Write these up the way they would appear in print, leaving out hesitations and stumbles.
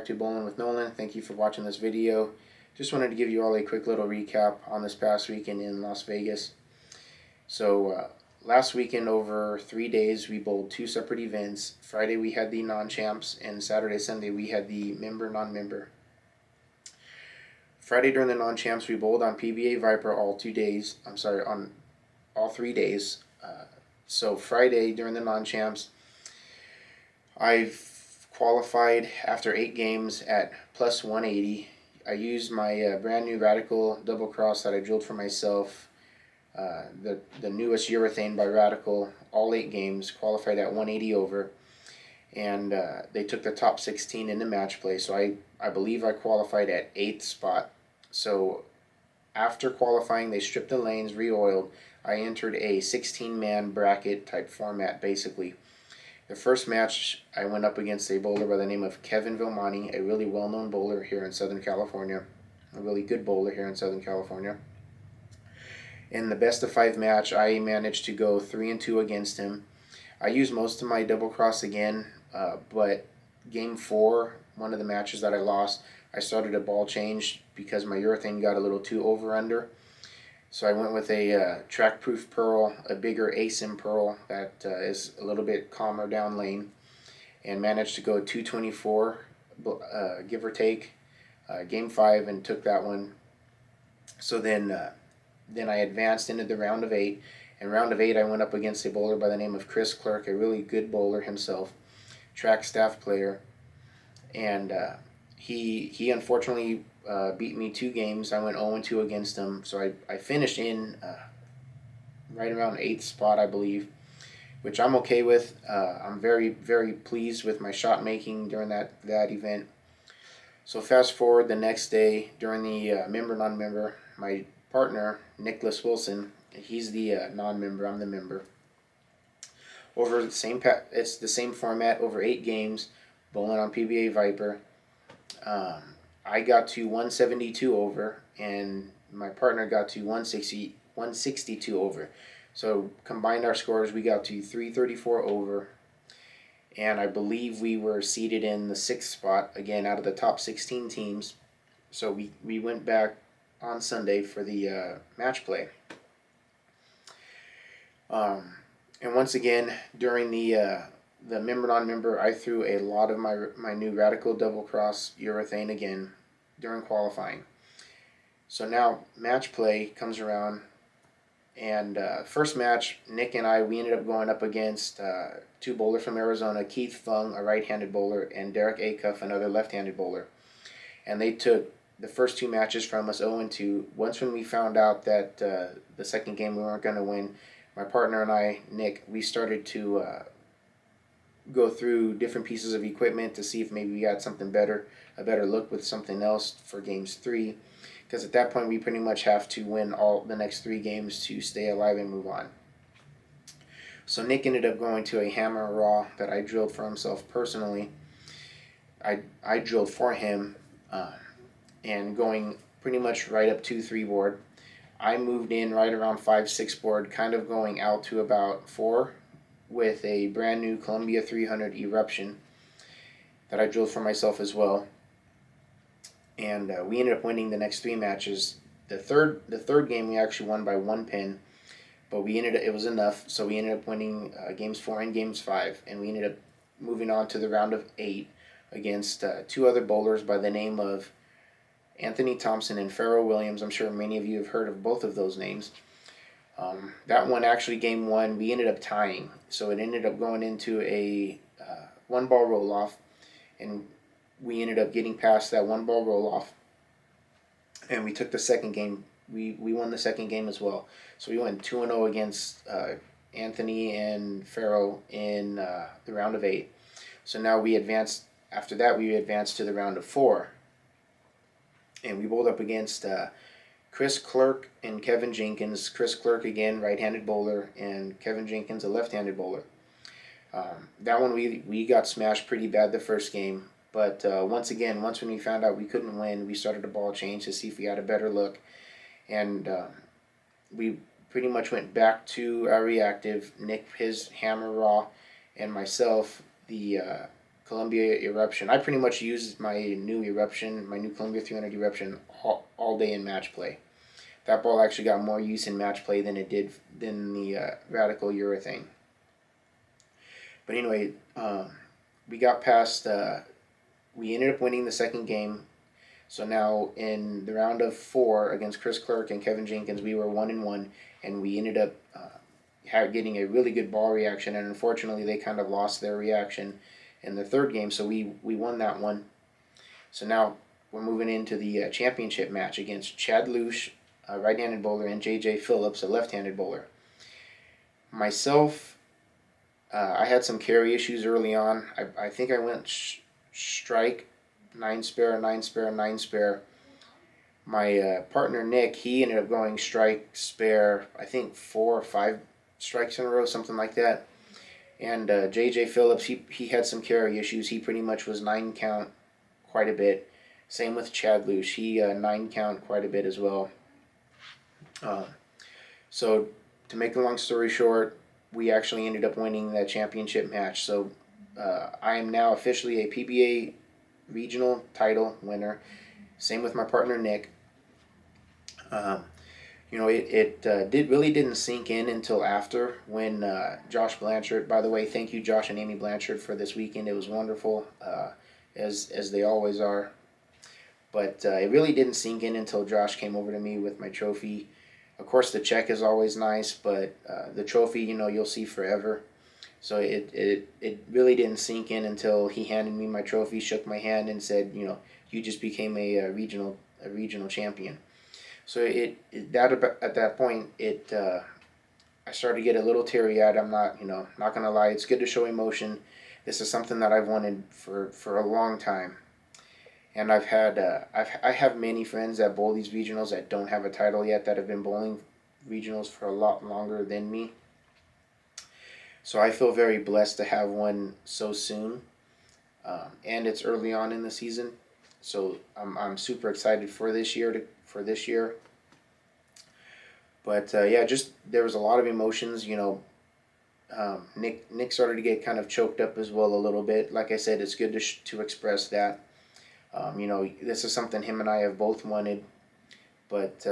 back to Bowling with Nolan. Thank you for watching this video. Just wanted to give you all a quick little recap on this past weekend in Las Vegas. So last weekend, over 3 days, we bowled 2 separate events. Friday we had the non-champs, and Saturday, Sunday we had the member, non-member. Friday during the non-champs, we bowled on PBA Viper all 2 days. On all 3 days. So Friday during the non-champs, I've qualified after 8 games at plus 180. I used my brand new Radical double cross that I drilled for myself. The newest urethane by Radical, all 8 games, qualified at 180 over. And they took the top 16 in the match play. So I believe I qualified at 8th spot. So after qualifying, they stripped the lanes, re-oiled. I entered a 16-man bracket type format, basically. The first match, I went up against a bowler by the name of Kevin Valmonte, a really well-known bowler here in Southern California, a really good bowler here in Southern California. In the best of 5 match, I managed to go 3-2 against him. I used most of my double cross again, but game 4, one of the matches that I lost, I started a ball change because my urethane got a little too over-under. So I went with a track-proof pearl, a bigger ASIM pearl that is a little bit calmer down lane, and managed to go 224, give or take, game 5, and took that one. So then I advanced into the round of 8. In round of 8, I went up against a bowler by the name of Chris Klerk, a really good bowler himself, track staff player, and he unfortunately beat me 2 games. I went 0-2 against him, so I finished in right around 8th spot, I believe, which I'm okay with. I'm very, very pleased with my shot making during that event. So fast forward the next day during the member non-member, my partner Nicholas Wilson, he's the non-member, I'm the member. Over the same it's the same format over 8 games, bowling on PBA Viper. I got to 172 over, and my partner got to 162 over. So combined our scores, we got to 334 over, and I believe we were seated in the 6th spot, again out of the top 16 teams. So we went back on Sunday for the match play. And once again, during the member non-member, I threw a lot of my new Radical double cross urethane again during qualifying. So now match play comes around, and first match, Nick and we ended up going up against 2 bowlers from Arizona, Keith Fung, a right-handed bowler, and Derke Acuff, another left-handed bowler. And they took the first 2 matches from us 0-2. Once when we found out that the second game we weren't going to win, my partner and I, Nick, we started to go through different pieces of equipment to see if maybe we got something better, a better look with something else for games 3, because at that point we pretty much have to win all the next 3 games to stay alive and move on. So Nick ended up going to a hammer raw that I drilled for himself personally. I drilled for him and going pretty much right up 2-3 board. I moved in right around 5-6 board, kind of going out to about 4 with a brand new Columbia 300 Eruption that I drilled for myself as well. And we ended up winning the next 3 matches. The third game we actually won by 1 pin, but it was enough, so we ended up winning games 4 and games 5, and we ended up moving on to the round of 8 against 2 other bowlers by the name of Anthony Thompson and Fero Williams. I'm sure many of you have heard of both of those names. That one, actually, game 1, we ended up tying. So it ended up going into a 1-ball roll-off, and we ended up getting past that 1-ball roll-off. And we took the second game. We won the second game as well. So we went 2-0 against Anthony and Fero in the round of 8. So now we advanced. After that, we advanced to the round of 4. And we bowled up against Chris Klerk and Kevin Jenkins. Chris Klerk, again, right-handed bowler, and Kevin Jenkins, a left-handed bowler. That one we got smashed pretty bad the first game. But once when we found out we couldn't win, we started a ball change to see if we had a better look. And we pretty much went back to our reactive. Nick, his hammer raw, and myself, the Columbia Eruption. I pretty much used my new Eruption, my new Columbia 300 Eruption all day in match play. That ball actually got more use in match play than it did than the Radical Urethane. But anyway, we got past. We ended up winning the second game. So now in the round of 4 against Chris Klerk and Kevin Jenkins, we were 1-1, and we ended up getting a really good ball reaction. And unfortunately, they kind of lost their reaction in the third game, so we won that one. So now we're moving into the championship match against Chad Lusche, a right-handed bowler, and J.J. Phillips, a left-handed bowler. Myself, I had some carry issues early on. I think I went strike, 9 spare, 9 spare, 9 spare. My partner Nick, he ended up going strike, spare, I think 4 or 5 strikes in a row, something like that. And J.J. Phillips, he had some carry issues. He pretty much was 9 count quite a bit. Same with Chad Lusche. He 9 count quite a bit as well. So to make a long story short, we actually ended up winning that championship match. So I am now officially a PBA regional title winner. Same with my partner Nick. It didn't sink in until after when Josh Blanchard. By the way, thank you Josh and Amy Blanchard for this weekend. It was wonderful, as they always are. But it really didn't sink in until Josh came over to me with my trophy. Of course, the check is always nice, but the trophy, you'll see forever. So it really didn't sink in until he handed me my trophy, shook my hand, and said, you just became a regional champion. So at that point, I started to get a little teary-eyed. I'm not gonna lie. It's good to show emotion. This is something that I've wanted for a long time. And I have many friends that bowl these regionals that don't have a title yet, that have been bowling regionals for a lot longer than me. So I feel very blessed to have one so soon, and it's early on in the season. So I'm super excited for this year. But just there was a lot of emotions. Nick started to get kind of choked up as well a little bit. Like I said, it's good to express that. This is something him and I have both wanted. But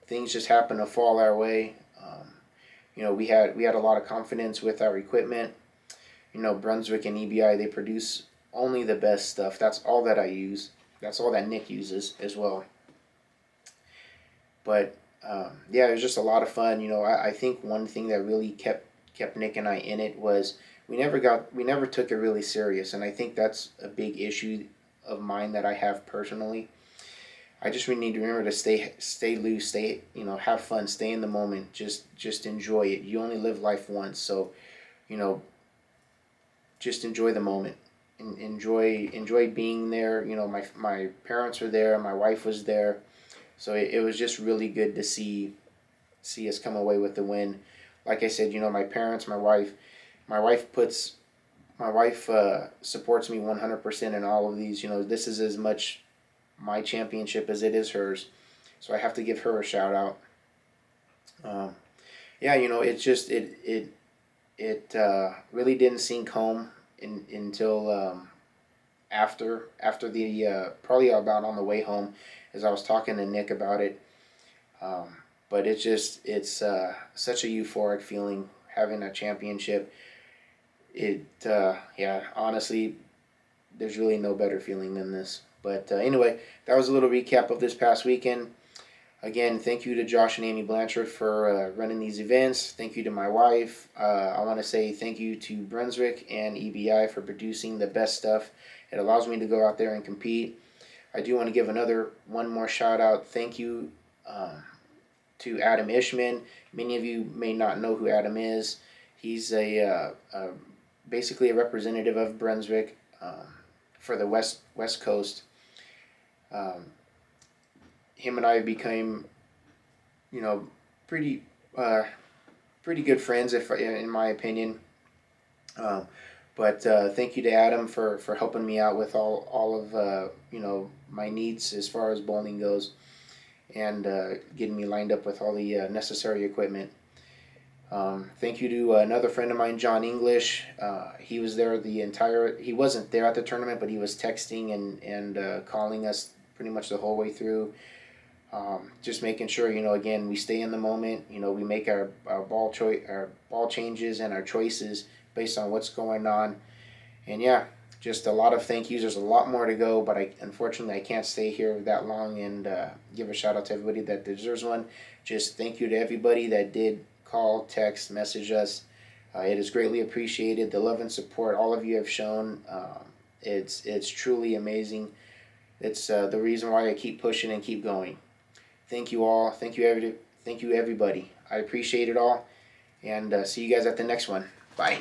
things just happen to fall our way. We had a lot of confidence with our equipment. Brunswick and EBI, they produce only the best stuff. That's all that I use. That's all that Nick uses as well. But it was just a lot of fun. I think one thing that really kept Nick and I in it was we never took it really serious, and I think that's a big issue of mine that I have personally. I just really need to remember to stay loose, have fun, stay in the moment, just enjoy it. You only live life once, so just enjoy the moment. Enjoy being there. My parents were there, my wife was there, so it was just really good to see us come away with the win. Like I said, my parents, my wife supports me 100% in all of these. This is as much my championship as it is hers, so I have to give her a shout out. It's just it really didn't sink home until after the probably about on the way home, as I was talking to Nick about it. But it's such a euphoric feeling having a championship. Honestly, there's really no better feeling than this. But anyway, that was a little recap of this past weekend. Again, thank you to Josh and Amy Blanchard for running these events. Thank you to my wife. I want to say thank you to Brunswick and EBI for producing the best stuff. It allows me to go out there and compete. I do want to give one more shout out. Thank you to Adam Ishman. Many of you may not know who Adam is. He's basically a representative of Brunswick for the West Coast. Him and I became, pretty good friends, in my opinion. But thank you to Adam for helping me out with all of my needs as far as bowling goes, and getting me lined up with all the necessary equipment. Thank you to another friend of mine, John English. He was there he wasn't there at the tournament, but he was texting and calling us pretty much the whole way through. Just making sure, again, we stay in the moment. We make our ball changes and our choices based on what's going on. And yeah, just a lot of thank yous. There's a lot more to go, but unfortunately I can't stay here that long and give a shout out to everybody that deserves one. Just thank you to everybody that did call, text, message us. It is greatly appreciated. The love and support all of you have shown. It's truly amazing. It's the reason why I keep pushing and keep going. Thank you all. Thank you everybody. I appreciate it all, and see you guys at the next one. Bye.